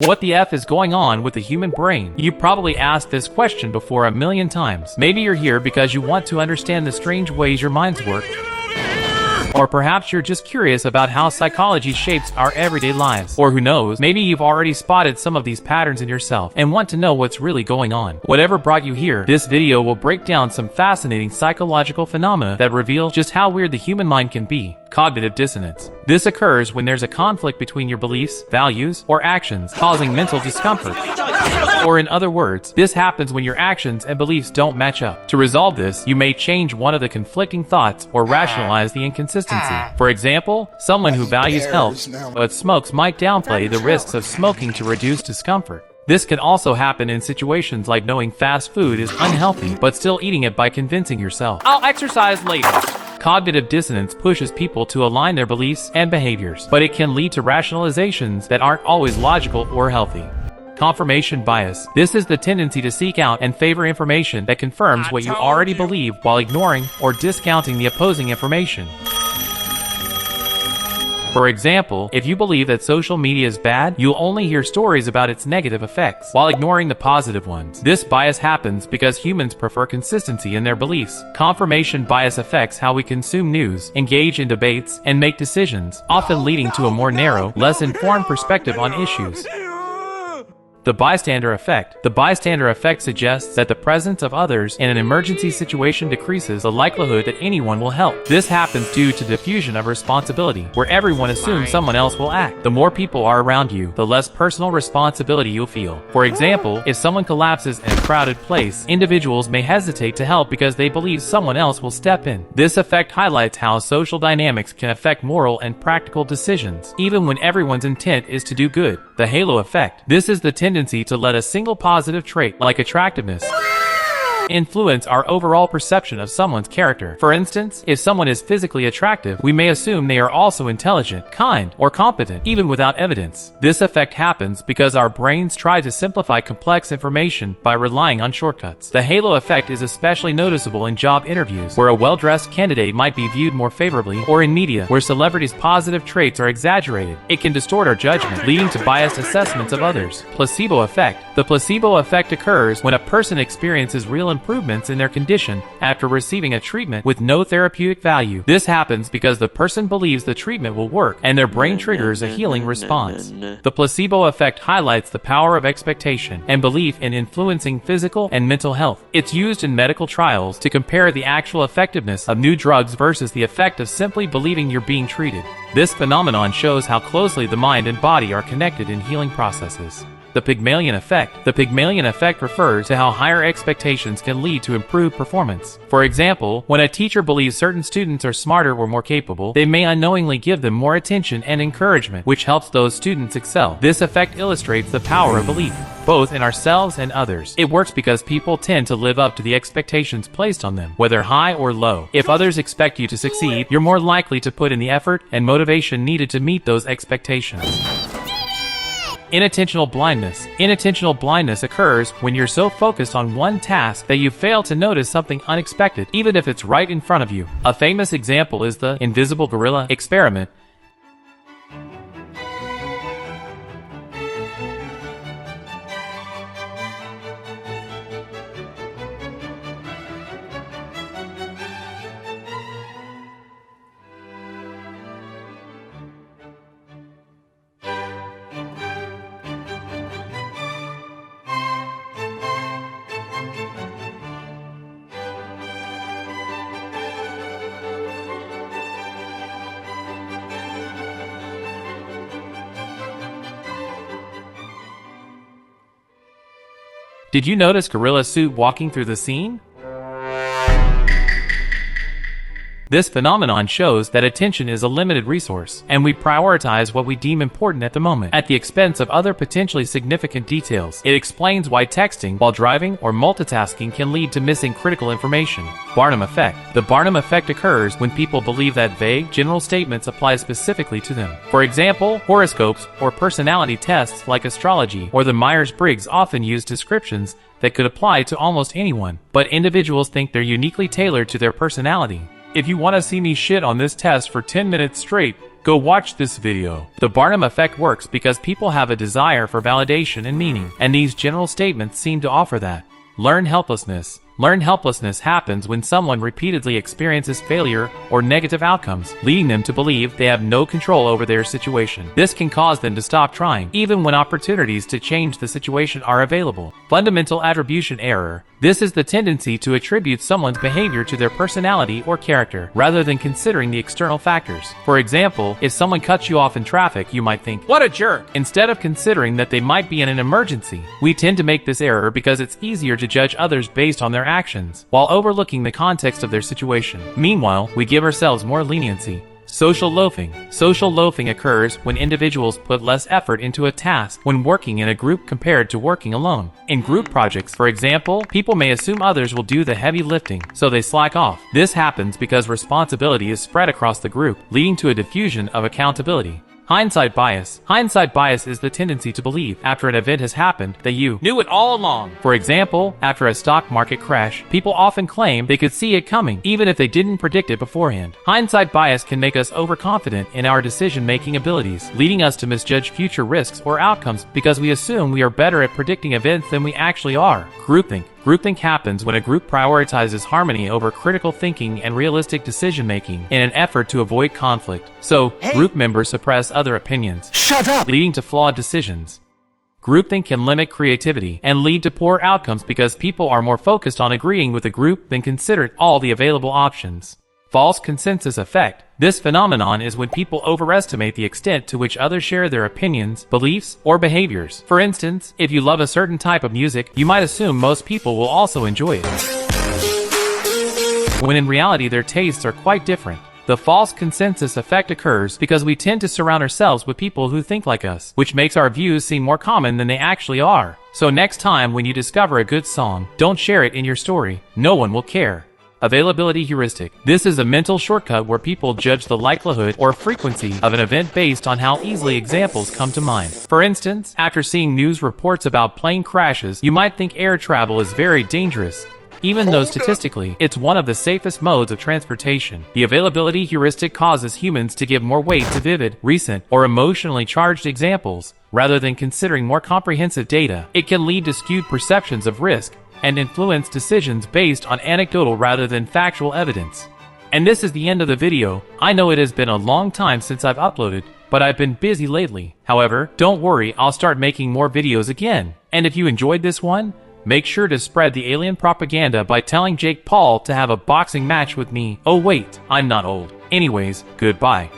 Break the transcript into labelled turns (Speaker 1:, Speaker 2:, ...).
Speaker 1: What the F is going on with the human brain? You probably asked this question before a million times. Maybe you're here because you want to understand the strange ways your minds work. Or perhaps you're just curious about how psychology shapes our everyday lives. Or who knows, maybe you've already spotted some of these patterns in yourself and want to know what's really going on. Whatever brought you here, this video will break down some fascinating psychological phenomena that reveal just how weird the human mind can be. Cognitive dissonance. This occurs when there's a conflict between your beliefs, values, or actions, causing mental discomfort. Or in other words, this happens when your actions and beliefs don't match up. To resolve this, you may change one of the conflicting thoughts or rationalize the inconsistency. For example, someone who values health but smokes might downplay the risks of smoking to reduce discomfort. This can also happen in situations like knowing fast food is unhealthy but still eating it by convincing yourself, "I'll exercise later." Cognitive dissonance pushes people to align their beliefs and behaviors, but it can lead to rationalizations that aren't always logical or healthy. Confirmation bias. This is the tendency to seek out and favor information that confirms what you already believe while ignoring or discounting the opposing information. For example, if you believe that social media is bad, you'll only hear stories about its negative effects, while ignoring the positive ones. This bias happens because humans prefer consistency in their beliefs. Confirmation bias affects how we consume news, engage in debates, and make decisions, often leading to a more narrow, less informed perspective on issues. The bystander effect. The bystander effect suggests that the presence of others in an emergency situation decreases the likelihood that anyone will help. This happens due to diffusion of responsibility, where everyone assumes someone else will act. The more people are around you, the less personal responsibility you'll feel. For example, if someone collapses in a crowded place, individuals may hesitate to help because they believe someone else will step in. This effect highlights how social dynamics can affect moral and practical decisions, even when everyone's intent is to do good. The halo effect. This is the tendency to let a single positive trait, like attractiveness, influence our overall perception of someone's character. For instance, if someone is physically attractive, we may assume they are also intelligent, kind, or competent, even without evidence. This effect happens because our brains try to simplify complex information by relying on shortcuts. The halo effect is especially noticeable in job interviews, where a well-dressed candidate might be viewed more favorably, or in media, where celebrities' positive traits are exaggerated. It can distort our judgment, leading to biased assessments of others. Placebo effect. The placebo effect occurs when a person experiences real improvements in their condition after receiving a treatment with no therapeutic value. This happens because the person believes the treatment will work, and their brain triggers a healing response. The placebo effect highlights the power of expectation and belief in influencing physical and mental health. It's used in medical trials to compare the actual effectiveness of new drugs versus the effect of simply believing you're being treated. This phenomenon shows how closely the mind and body are connected in healing processes. The Pygmalion effect. The Pygmalion effect refers to how higher expectations can lead to improved performance. For example, when a teacher believes certain students are smarter or more capable, they may unknowingly give them more attention and encouragement, which helps those students excel. This effect illustrates the power of belief, both in ourselves and others. It works because people tend to live up to the expectations placed on them, whether high or low. If others expect you to succeed, you're more likely to put in the effort and motivation needed to meet those expectations. Inattentional blindness. Inattentional blindness occurs when you're so focused on one task that you fail to notice something unexpected, even if it's right in front of you. A famous example is the invisible gorilla experiment. Did you notice Gorilla Soup walking through the scene? This phenomenon shows that attention is a limited resource, and we prioritize what we deem important at the moment, at the expense of other potentially significant details. It explains why texting while driving or multitasking can lead to missing critical information. Barnum effect. The Barnum effect occurs when people believe that vague, general statements apply specifically to them. For example, horoscopes or personality tests like astrology or the Myers-Briggs often use descriptions that could apply to almost anyone, but individuals think they're uniquely tailored to their personality. If you want to see me shit on this test for 10 minutes straight, Go watch this video. The Barnum effect works because people have a desire for validation and meaning, and these general statements seem to offer that. Learn helplessness. Learned helplessness happens when someone repeatedly experiences failure or negative outcomes, leading them to believe they have no control over their situation. This can cause them to stop trying, even when opportunities to change the situation are available. Fundamental attribution error. This is the tendency to attribute someone's behavior to their personality or character, rather than considering the external factors. For example, if someone cuts you off in traffic, you might think, "What a jerk!" instead of considering that they might be in an emergency. We tend to make this error because it's easier to judge others based on their actions, while overlooking the context of their situation. Meanwhile, we give ourselves more leniency. Social loafing. Social loafing occurs when individuals put less effort into a task when working in a group compared to working alone. In group projects, for example, people may assume others will do the heavy lifting, so they slack off. This happens because responsibility is spread across the group, leading to a diffusion of accountability. Hindsight bias. Hindsight bias is the tendency to believe, after an event has happened, that you knew it all along. For example, after a stock market crash, people often claim they could see it coming, even if they didn't predict it beforehand. Hindsight bias can make us overconfident in our decision-making abilities, leading us to misjudge future risks or outcomes because we assume we are better at predicting events than we actually are. Groupthink. Groupthink happens when a group prioritizes harmony over critical thinking and realistic decision-making in an effort to avoid conflict. So, group members suppress other opinions,
Speaker 2: Shut up!
Speaker 1: leading to flawed decisions. Groupthink can limit creativity and lead to poor outcomes because people are more focused on agreeing with the group than considered all the available options. False consensus effect. This phenomenon is when people overestimate the extent to which others share their opinions, beliefs, or behaviors. For instance, if you love a certain type of music, you might assume most people will also enjoy it, when in reality their tastes are quite different. The false consensus effect occurs because we tend to surround ourselves with people who think like us, which makes our views seem more common than they actually are. So next time when you discover a good song, don't share it in your story. No one will care. Availability heuristic. This is a mental shortcut where people judge the likelihood or frequency of an event based on how easily examples come to mind. For instance, after seeing news reports about plane crashes, you might think air travel is very dangerous, even though statistically, it's one of the safest modes of transportation. The availability heuristic causes humans to give more weight to vivid, recent, or emotionally charged examples, rather than considering more comprehensive data. It can lead to skewed perceptions of risk, and influence decisions based on anecdotal rather than factual evidence. And this is the end of the video. I know it has been a long time since I've uploaded, but I've been busy lately. However, don't worry, I'll start making more videos again. And if you enjoyed this one, make sure to spread the alien propaganda by telling Jake Paul to have a boxing match with me. Oh wait, I'm not old. Anyways, goodbye.